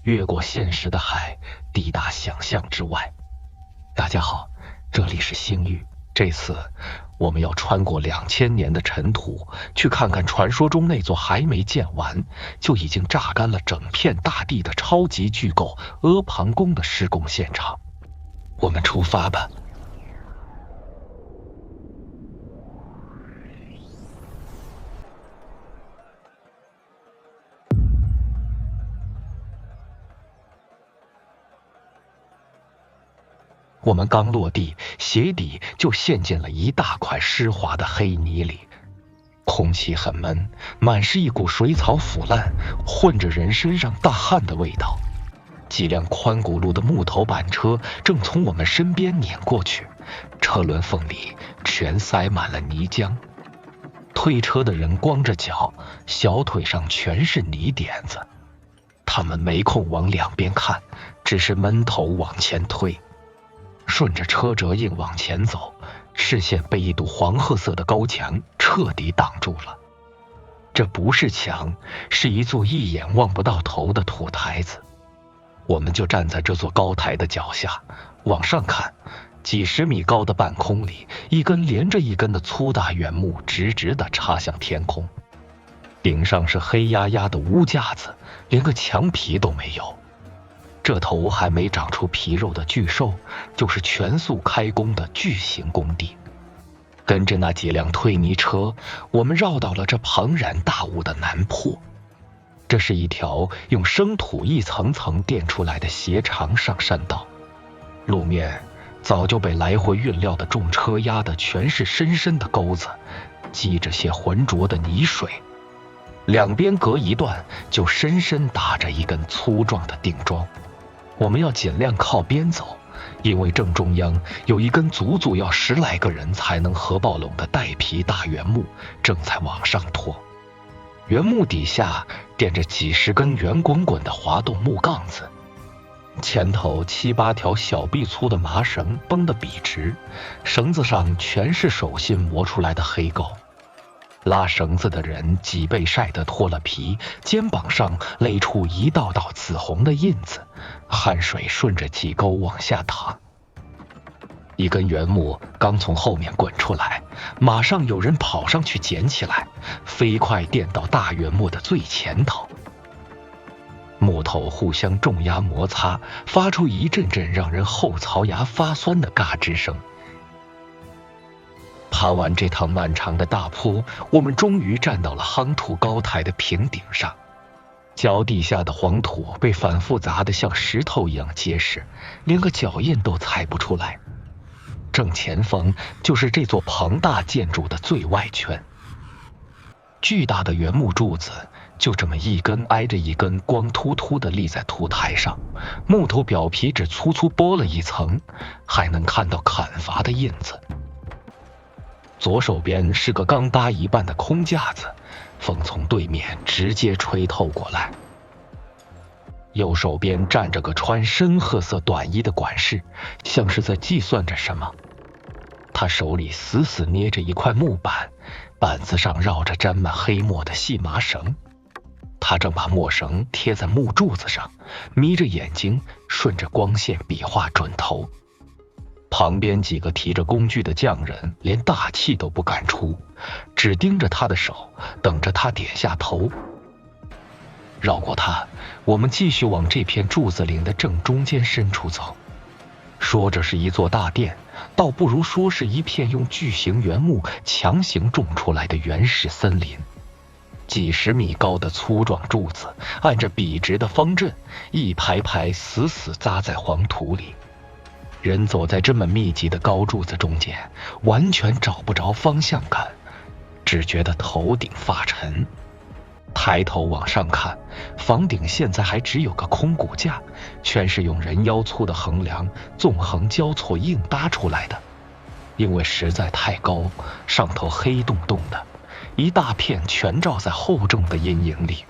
越过现实的海，抵达想象之外。大家好，这里是星域。这次我们要穿过2000年的尘土，去看看传说中那座还没建完就已经榨干了整片大地的超级巨构阿房宫的施工现场。我们出发吧。我们刚落地，鞋底就陷进了一大块湿滑的黑泥里，空气很闷，满是一股水草腐烂混着人身上大汗的味道。几辆宽轱辘的木头板车正从我们身边碾过去，车轮缝里全塞满了泥浆。推车的人光着脚，小腿上全是泥点子，他们没空往两边看，只是闷头往前推。顺着车辙硬往前走，视线被一堵黄褐色的高墙彻底挡住了。这不是墙，是一座一眼望不到头的土台子。我们就站在这座高台的脚下，往上看，几十米高的半空里，一根连着一根的粗大原木直直地插向天空，顶上是黑压压的屋架子，连个墙皮都没有。这头还没长出皮肉的巨兽，就是全速开工的巨型工地。跟着那几辆推泥车，我们绕到了这庞然大物的南坡。这是一条用生土一层层垫出来的斜长上山道，路面早就被来回运料的重车压得全是深深的沟子，积着些浑浊的泥水。两边隔一段就深深打着一根粗壮的钉桩。我们要尽量靠边走，因为正中央有一根足足要10来个人才能合抱拢的带皮大原木正在往上拖。原木底下垫着几十根圆滚滚的滑动木杠子，前头7、8条小臂粗的麻绳绷得笔直，绳子上全是手心磨出来的黑垢。拉绳子的人脊背晒得脱了皮，肩膀上勒出一道道紫红的印子，汗水顺着脊沟往下淌。一根原木刚从后面滚出来，马上有人跑上去捡起来，飞快垫到大原木的最前头。木头互相重压摩擦，发出一阵阵让人后槽牙发酸的嘎吱声。爬完这趟漫长的大坡，我们终于站到了夯土高台的平顶上。脚底下的黄土被反复砸得像石头一样结实，连个脚印都踩不出来。正前方就是这座庞大建筑的最外圈，巨大的原木柱子就这么一根挨着一根光秃秃地立在土台上，木头表皮只粗粗剥了一层，还能看到砍伐的印子。左手边是个刚搭一半的空架子，风从对面直接吹透过来。右手边站着个穿深褐色短衣的管事，像是在计算着什么。他手里死死捏着一块木板，板子上绕着沾满黑墨的细麻绳。他正把墨绳贴在木柱子上，眯着眼睛顺着光线比划准头。旁边几个提着工具的匠人连大气都不敢出，只盯着他的手，等着他点下头。绕过他，我们继续往这片柱子林的正中间深处走。说这是一座大殿，倒不如说是一片用巨型原木强行种出来的原始森林。几十米高的粗壮柱子按着笔直的方阵，一排排死死扎在黄土里。人走在这么密集的高柱子中间，完全找不着方向感，只觉得头顶发沉。抬头往上看，房顶现在还只有个空骨架，全是用人腰粗的横梁纵横交错硬搭出来的。因为实在太高，上头黑洞洞的，一大片全照在厚重的阴影里。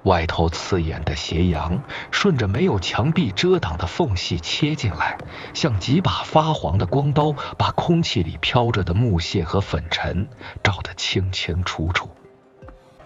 外头刺眼的斜阳顺着没有墙壁遮挡的缝隙切进来，像几把发黄的光刀，把空气里飘着的木屑和粉尘照得清清楚楚。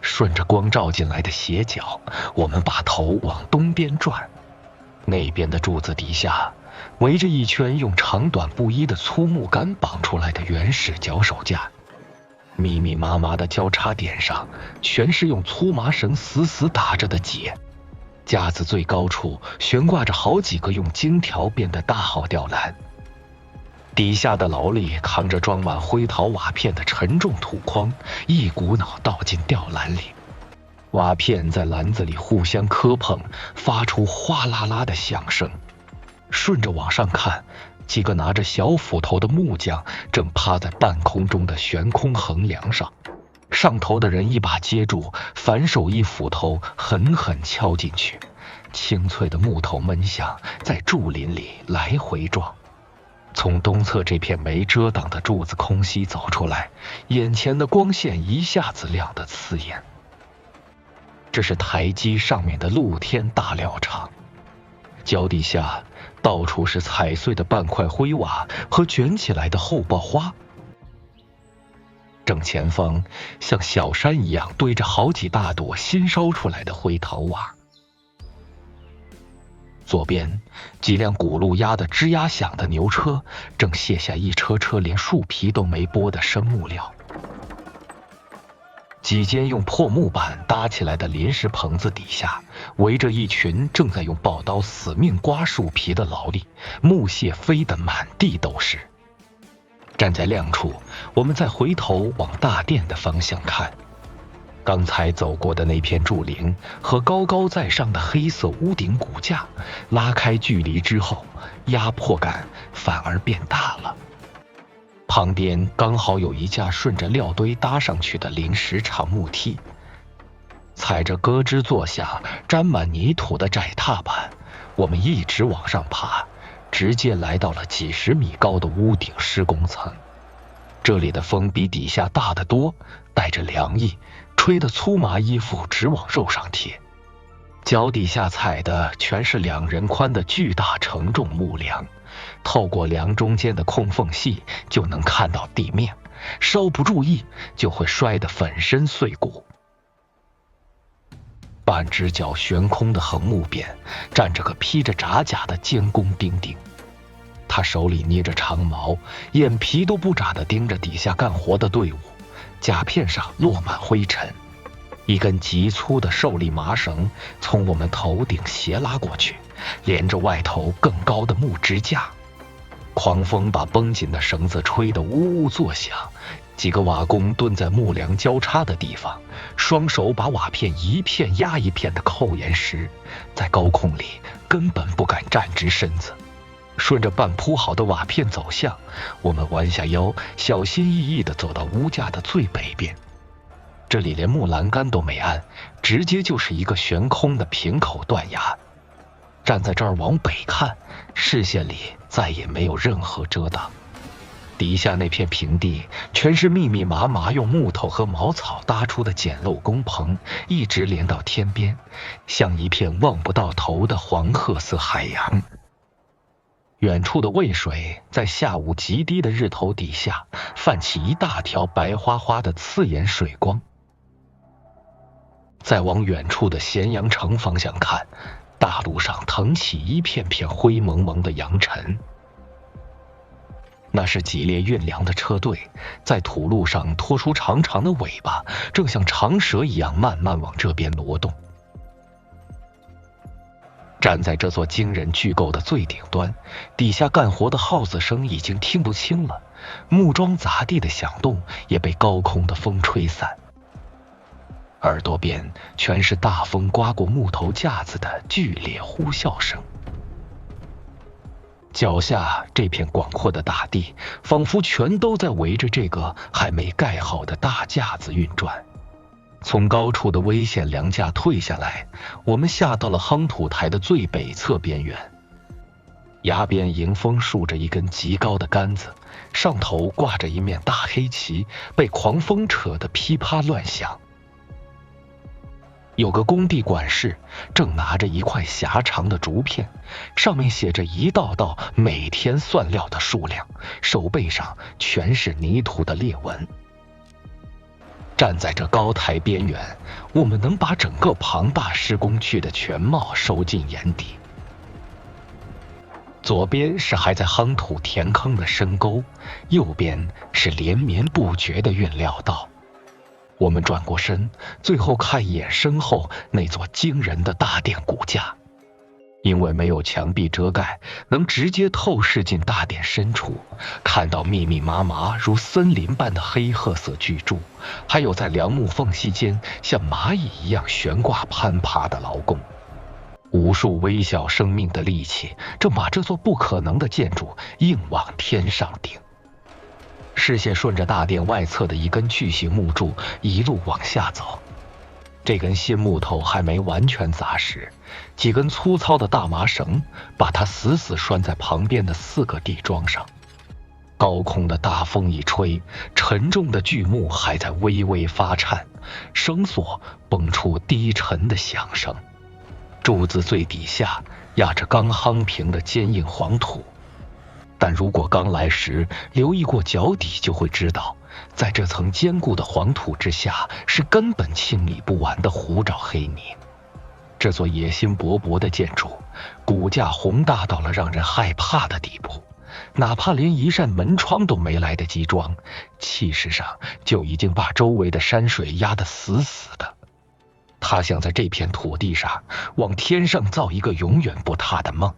顺着光照进来的斜角，我们把头往东边转。那边的柱子底下围着一圈用长短不一的粗木杆绑出来的原始脚手架，密密麻麻的交叉点上全是用粗麻绳死死打着的结。架子最高处悬挂着好几个用金条编的大号吊篮，底下的劳力扛着装满灰陶瓦片的沉重土筐，一股脑倒进吊篮里。瓦片在篮子里互相磕碰，发出哗啦啦的响声。顺着往上看，几个拿着小斧头的木匠正趴在半空中的悬空横梁上，上头的人一把接住，反手一斧头狠狠敲进去，清脆的木头闷响在竹林里来回撞。从东侧这片没遮挡的柱子空隙走出来，眼前的光线一下子亮得刺眼。这是台基上面的露天大料场，脚底下到处是踩碎的半块灰瓦和卷起来的厚爆花。正前方像小山一样堆着好几大朵新烧出来的灰陶瓦。左边几辆轱辘压得吱呀响的牛车正卸下一车车连树皮都没剥的生木料。几间用破木板搭起来的临时棚子底下，围着一群正在用刨刀死命刮树皮的劳力，木屑飞得满地都是。站在亮处，我们再回头往大殿的方向看，刚才走过的那片柱林和高高在上的黑色屋顶骨架拉开距离之后，压迫感反而变大了。旁边刚好有一架顺着料堆搭上去的临时长木梯，踩着咯吱作响沾满泥土的窄踏板，我们一直往上爬，直接来到了几十米高的屋顶施工层。这里的风比底下大得多，带着凉意，吹得粗麻衣服直往肉上贴。脚底下踩的全是2人宽的巨大承重木梁，透过梁中间的空缝隙就能看到地面，稍不注意就会摔得粉身碎骨。半只脚悬空的横木边站着个披着铡甲的监工丁丁，他手里捏着长矛，眼皮都不眨地盯着底下干活的队伍，甲片上落满灰尘。一根极粗的受力麻绳从我们头顶斜拉过去，连着外头更高的木支架。狂风把绷紧的绳子吹得呜呜作响，几个瓦工蹲在木梁交叉的地方，双手把瓦片一片压一片的扣严实，在高空里根本不敢站直身子。顺着半铺好的瓦片走向，我们弯下腰，小心翼翼地走到屋架的最北边。这里连木栏杆都没安，直接就是一个悬空的平口断崖。站在这儿往北看，视线里再也没有任何遮挡。底下那片平地全是密密麻麻用木头和茅草搭出的简陋工棚，一直连到天边，像一片望不到头的黄褐色海洋。远处的渭水在下午极低的日头底下泛起一大条白花花的刺眼水光。再往远处的咸阳城方向看，大路上腾起一片片灰蒙蒙的扬尘，那是几列运粮的车队，在土路上拖出长长的尾巴，正像长蛇一样慢慢往这边挪动。站在这座惊人巨构的最顶端，底下干活的号子声已经听不清了，木桩砸地的响动也被高空的风吹散。耳朵边全是大风刮过木头架子的剧烈呼啸声。脚下这片广阔的大地仿佛全都在围着这个还没盖好的大架子运转。从高处的危险梁架退下来，我们下到了夯土台的最北侧边缘。崖边迎风竖着一根极高的杆子，上头挂着一面大黑旗，被狂风扯得噼啪乱响。有个工地管事正拿着一块狭长的竹片，上面写着一道道每天算料的数量，手背上全是泥土的裂纹。站在这高台边缘，我们能把整个庞大施工区的全貌收进眼底。左边是还在夯土填坑的深沟，右边是连绵不绝的运料道。我们转过身，最后看一眼身后那座惊人的大殿骨架。因为没有墙壁遮盖，能直接透视进大殿深处，看到密密麻麻如森林般的黑褐色巨柱，还有在梁木缝隙间像蚂蚁一样悬挂攀爬的劳工。无数微小生命的力气，正把这座不可能的建筑硬往天上顶。视线顺着大殿外侧的一根巨型木柱一路往下走，这根新木头还没完全砸实，几根粗糙的大麻绳把它死死拴在旁边的4个地桩上。高空的大风一吹，沉重的巨木还在微微发颤，绳索蹦出低沉的响声。柱子最底下压着刚夯平的坚硬黄土，但如果刚来时留意过脚底，就会知道在这层坚固的黄土之下是根本清理不完的糊沼黑泥。这座野心勃勃的建筑骨架宏大到了让人害怕的地步，哪怕连一扇门窗都没来得及装，气势上就已经把周围的山水压得死死的。他想在这片土地上往天上造一个永远不塌的梦，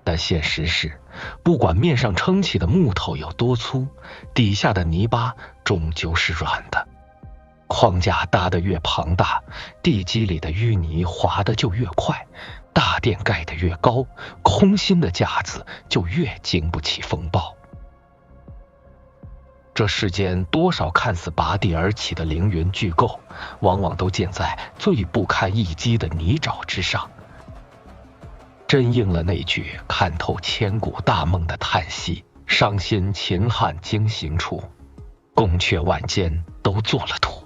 但现实是，不管面上撑起的木头有多粗，底下的泥巴终究是软的。框架搭得越庞大，地基里的淤泥滑得就越快，大殿盖得越高，空心的架子就越经不起风暴。这世间多少看似拔地而起的凌云巨构，往往都建在最不堪一击的泥沼之上。真应了那句看透千古大梦的叹息：伤心秦汉经行处，宫阙万间都做了土。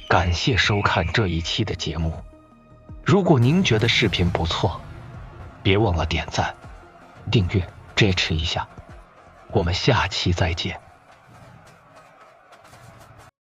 感谢收看这一期的节目，如果您觉得视频不错，别忘了点赞、订阅、支持一下。我们下期再见。